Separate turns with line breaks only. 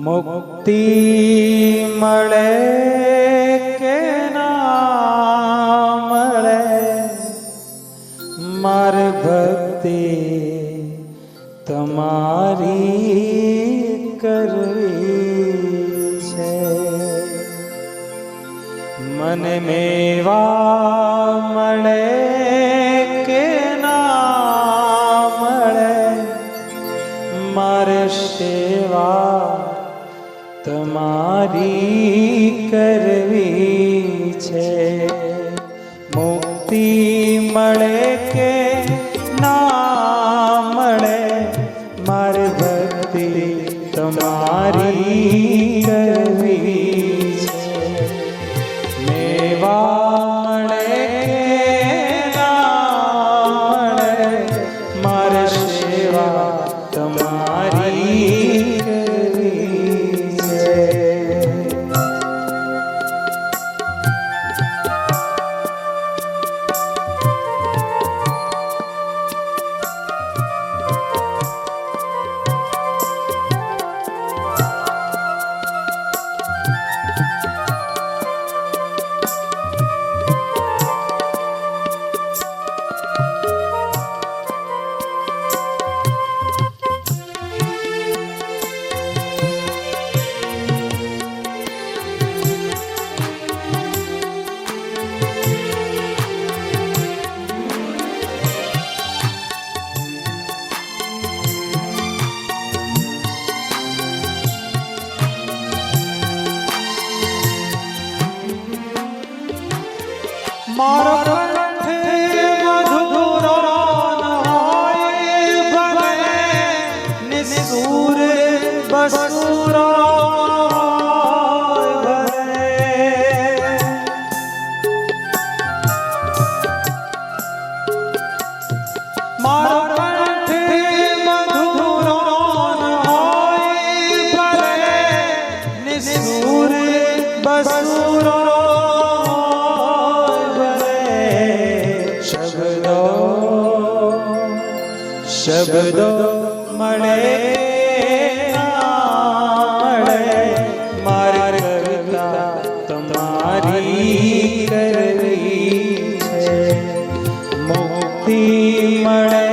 મુક્તિ મળે કે ના મળે, માર ભક્તિ તમારી કરવી છે। મને મેવા મળે કે ના મળે, મારે સેવા તમારી કરવી છે। મુક્તિ મળે કે ના મળે, મારે ભક્તિ તમારી કરવી છે। મેવા મળે કે ના મળે, મારે સેવા તમારી કરવી છે। મારો કંઠ મધુરો ન હોય ભલે, નિસૂર બસુરો ભલે। મારો કંઠ મધુરો ન હોય ભલે, નિસૂર બસુરો શબ્દો મળે મળે, મારી કવિતા તમારી કરવી છે। મુક્તિ મળે